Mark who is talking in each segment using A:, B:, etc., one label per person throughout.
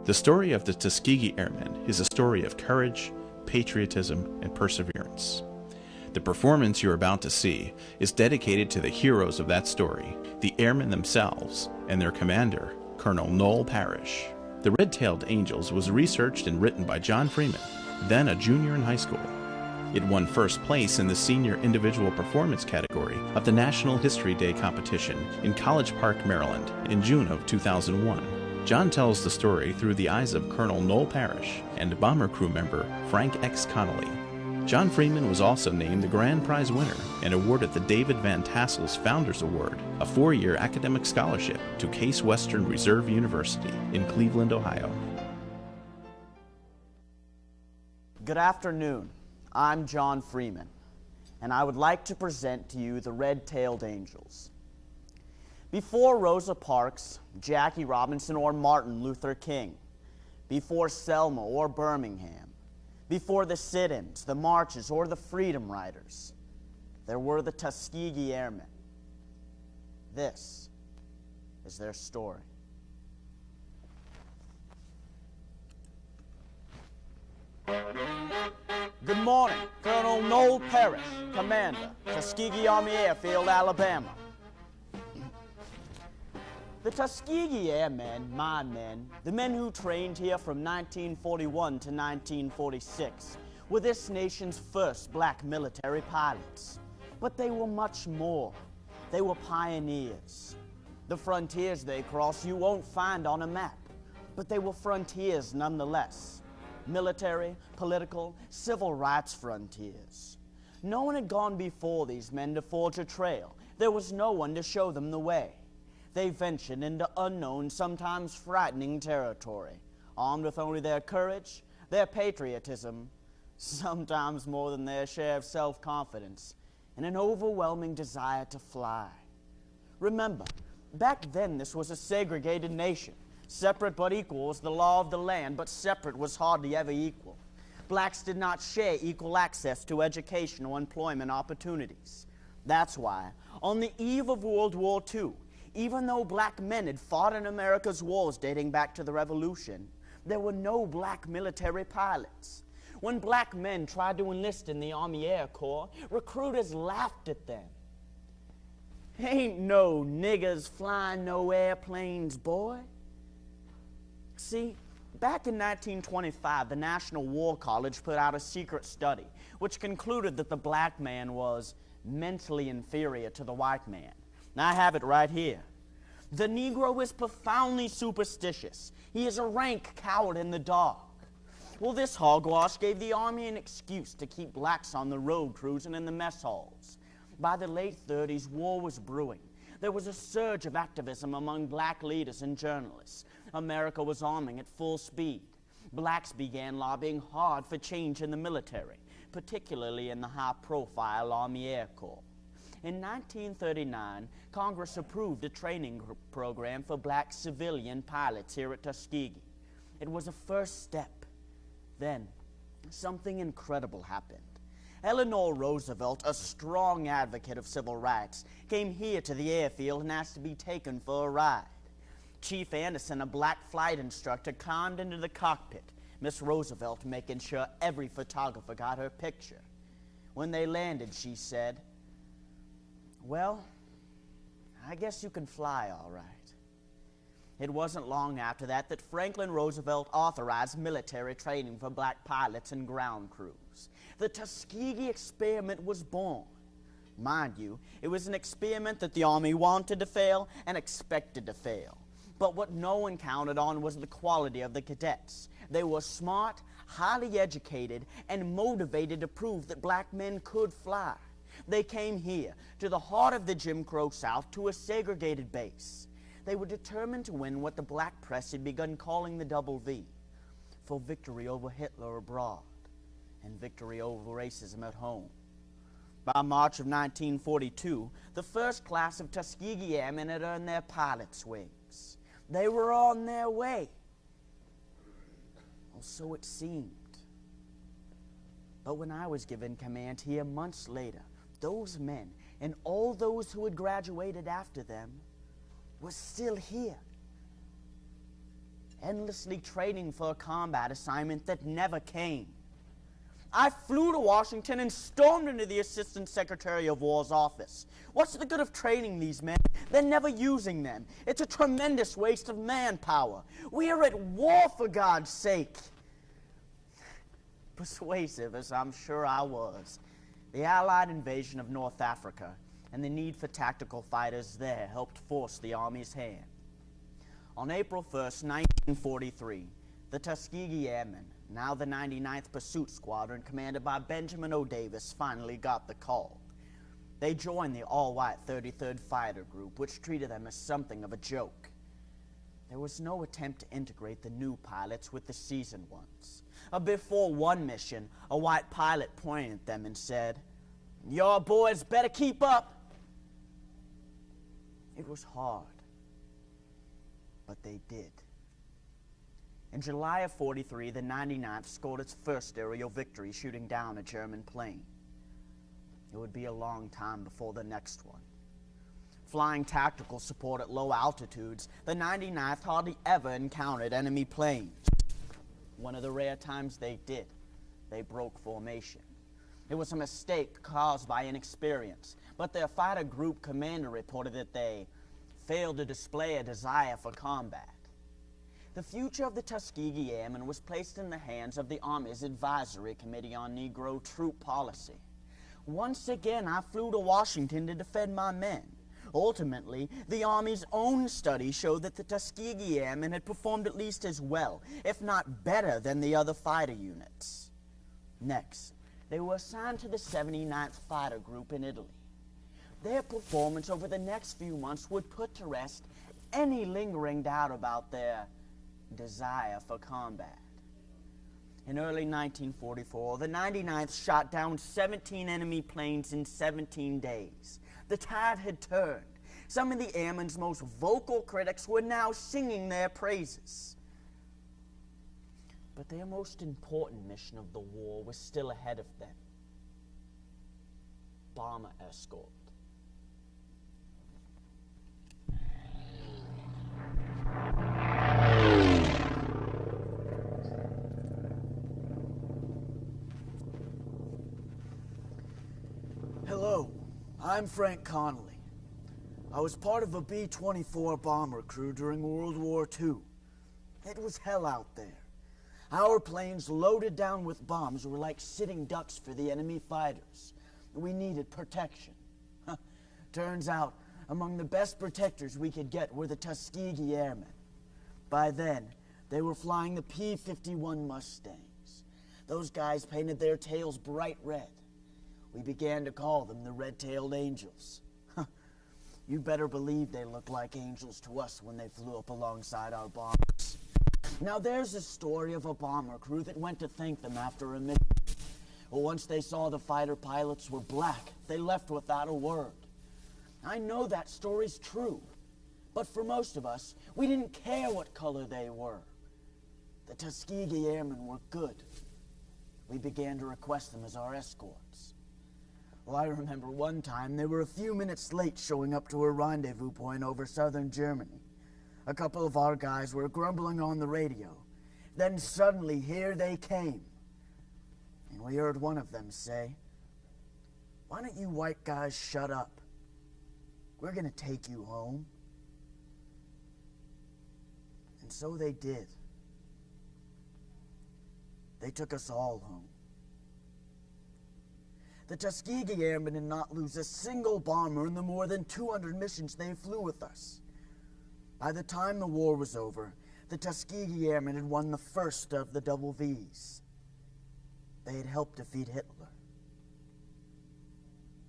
A: The story of the Tuskegee Airmen is a story of courage, patriotism, and perseverance. The performance you're about to see is dedicated to the heroes of that story, the airmen themselves, and their commander, Colonel Noel Parrish. The Red-Tailed Angels was researched and written by John Freeman, then a junior in high school. It won first place in the Senior Individual Performance category of the National History Day competition in College Park, Maryland, in June of 2001. John tells the story through the eyes of Colonel Noel Parrish and bomber crew member Frank X. Connolly. John Freeman was also named the Grand Prize winner and awarded the David Van Tassel's Founders Award, a 4-year academic scholarship to Case Western Reserve University in Cleveland, Ohio.
B: Good afternoon. I'm John Freeman, and I would like to present to you the Red-Tailed Angels. Before Rosa Parks, Jackie Robinson, or Martin Luther King, before Selma or Birmingham, before the sit-ins, the marches, or the Freedom Riders, there were the Tuskegee Airmen. This is their story. Good morning, Colonel Noel Parrish, Commander, Tuskegee Army Airfield, Alabama. The Tuskegee Airmen, my men, the men who trained here from 1941 to 1946, were this nation's first black military pilots. But they were much more. They were pioneers. The frontiers they crossed you won't find on a map, but they were frontiers nonetheless. Military, political, civil rights frontiers. No one had gone before these men to forge a trail. There was no one to show them the way. They ventured into unknown, sometimes frightening territory, armed with only their courage, their patriotism, sometimes more than their share of self-confidence, and an overwhelming desire to fly. Remember, back then this was a segregated nation. Separate but equal was the law of the land, but separate was hardly ever equal. Blacks did not share equal access to education or employment opportunities. That's why, on the eve of World War II, even though black men had fought in America's wars dating back to the Revolution, there were no black military pilots. When black men tried to enlist in the Army Air Corps, recruiters laughed at them. Ain't no niggers flying no airplanes, boy. See, back in 1925, the National War College put out a secret study which concluded that the black man was mentally inferior to the white man. I have it right here. The Negro is profoundly superstitious. He is a rank coward in the dark. Well, this hogwash gave the Army an excuse to keep blacks on the road cruising in the mess halls. By the late 30s, war was brewing. There was a surge of activism among black leaders and journalists. America was arming at full speed. Blacks began lobbying hard for change in the military, particularly in the high-profile Army Air Corps. In 1939, Congress approved a training program for black civilian pilots here at Tuskegee. It was a first step. Then, something incredible happened. Eleanor Roosevelt, a strong advocate of civil rights, came here to the airfield and asked to be taken for a ride. Chief Anderson, a black flight instructor, climbed into the cockpit, Miss Roosevelt making sure every photographer got her picture. When they landed, she said, "Well, I guess you can fly all right." It wasn't long after that that Franklin Roosevelt authorized military training for black pilots and ground crews. The Tuskegee experiment was born. Mind you, it was an experiment that the Army wanted to fail and expected to fail. But what no one counted on was the quality of the cadets. They were smart, highly educated, and motivated to prove that black men could fly. They came here, to the heart of the Jim Crow South, to a segregated base. They were determined to win what the black press had begun calling the Double V, for victory over Hitler abroad and victory over racism at home. By March of 1942, the first class of Tuskegee Airmen had earned their pilot's wings. They were on their way. Well, so it seemed. But when I was given command here months later, those men and all those who had graduated after them were still here. endlessly training for a combat assignment that never came. I flew to Washington and stormed into the Assistant Secretary of War's office. What's the good of training these men? They're never using them. It's a tremendous waste of manpower. We are at war, for God's sake. Persuasive as I'm sure I was, the Allied invasion of North Africa and the need for tactical fighters there helped force the Army's hand. On April 1st, 1943, the Tuskegee Airmen, now the 99th Pursuit Squadron commanded by Benjamin O. Davis, finally got the call. They joined the all-white 33rd Fighter Group, which treated them as something of a joke. There was no attempt to integrate the new pilots with the seasoned ones. Before one mission, a white pilot pointed at them and said, "Your boys better keep up." It was hard, but they did. In July of '43, the 99th scored its first aerial victory, shooting down a German plane. It would be a long time before the next one. Flying tactical support at low altitudes, the 99th hardly ever encountered enemy planes. One of the rare times they did, they broke formation. It was a mistake caused by inexperience, but their fighter group commander reported that they failed to display a desire for combat. The future of the Tuskegee Airmen was placed in the hands of the Army's Advisory Committee on Negro Troop Policy. Once again, I flew to Washington to defend my men. Ultimately, the Army's own study showed that the Tuskegee Airmen had performed at least as well, if not better, than the other fighter units. Next, they were assigned to the 79th Fighter Group in Italy. Their performance over the next few months would put to rest any lingering doubt about their desire for combat. In early 1944, the 99th shot down 17 enemy planes in 17 days. The tide had turned. Some of the airmen's most vocal critics were now singing their praises. But their most important mission of the war was still ahead of them. Bomber escort. Hello, I'm Frank Connolly. I was part of a B-24 bomber crew during World War II. It was hell out there. Our planes loaded down with bombs were like sitting ducks for the enemy fighters. We needed protection. Turns out, among the best protectors we could get were the Tuskegee Airmen. By then, they were flying the P-51 Mustangs. Those guys painted their tails bright red. We began to call them the Red-Tailed Angels. You better believe they looked like angels to us when they flew up alongside our bombers. Now there's a story of a bomber crew that went to thank them after a mission. Well, once they saw the fighter pilots were black, they left without a word. I know that story's true, but for most of us, we didn't care what color they were. The Tuskegee Airmen were good. We began to request them as our escorts. Well, I remember one time they were a few minutes late showing up to a rendezvous point over southern Germany. A couple of our guys were grumbling on the radio. Then suddenly, here they came. And we heard one of them say, "Why don't you white guys shut up? We're gonna take you home." And so they did. They took us all home. The Tuskegee Airmen did not lose a single bomber in the more than 200 missions they flew with us. By the time the war was over, the Tuskegee Airmen had won the first of the double V's. They had helped defeat Hitler.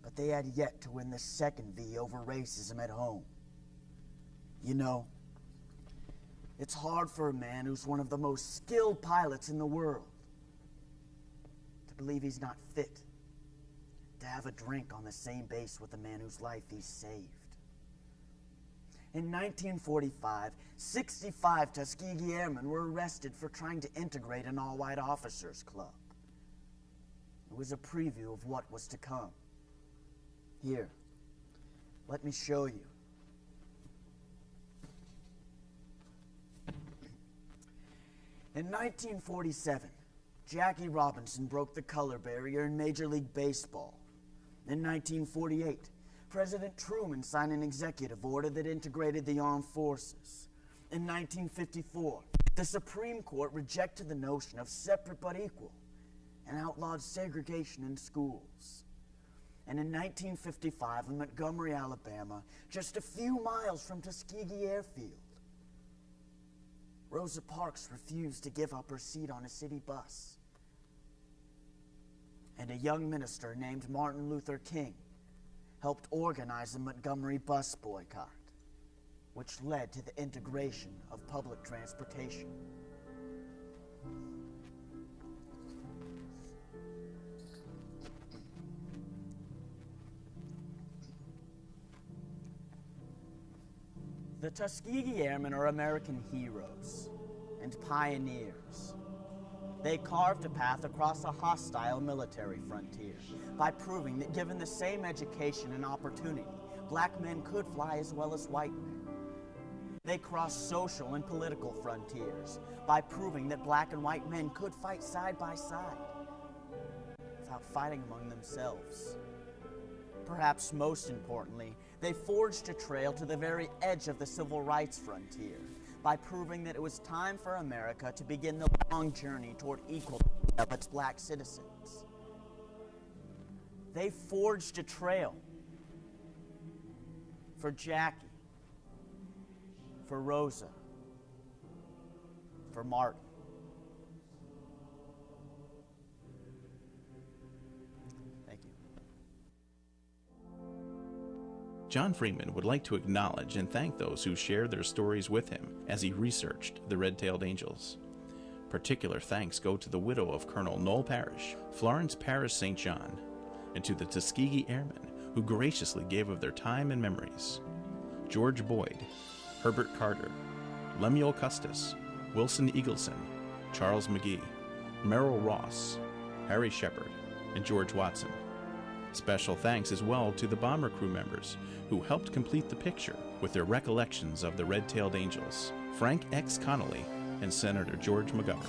B: But they had yet to win the second V over racism at home. You know, it's hard for a man who's one of the most skilled pilots in the world to believe he's not fit to have a drink on the same base with the man whose life he's saved. In 1945, 65 Tuskegee Airmen were arrested for trying to integrate an all-white officers club. It was a preview of what was to come. Here, let me show you. In 1947, Jackie Robinson broke the color barrier in Major League Baseball. In 1948, President Truman signed an executive order that integrated the armed forces. In 1954, the Supreme Court rejected the notion of separate but equal and outlawed segregation in schools. And in 1955, in Montgomery, Alabama, just a few miles from Tuskegee Airfield, Rosa Parks refused to give up her seat on a city bus. And a young minister named Martin Luther King helped organize the Montgomery bus boycott, which led to the integration of public transportation. The Tuskegee Airmen are American heroes and pioneers. They carved a path across a hostile military frontier by proving that given the same education and opportunity, black men could fly as well as white men. They crossed social and political frontiers by proving that black and white men could fight side by side without fighting among themselves. Perhaps most importantly, they forged a trail to the very edge of the civil rights frontier by proving that it was time for America to begin the long journey toward equality of its black citizens. They forged a trail for Jackie, for Rosa, for Martin. Thank you.
A: John Freeman would like to acknowledge and thank those who shared their stories with him as he researched the Red-Tailed Angels. Particular thanks go to the widow of Colonel Noel Parrish, Florence Parrish St. John, and to the Tuskegee Airmen who graciously gave of their time and memories. George Boyd, Herbert Carter, Lemuel Custis, Wilson Eagleson, Charles McGee, Merrill Ross, Harry Shepard, and George Watson. Special thanks as well to the bomber crew members who helped complete the picture with their recollections of the Red-Tailed Angels, Frank X. Connolly and Senator George McGovern.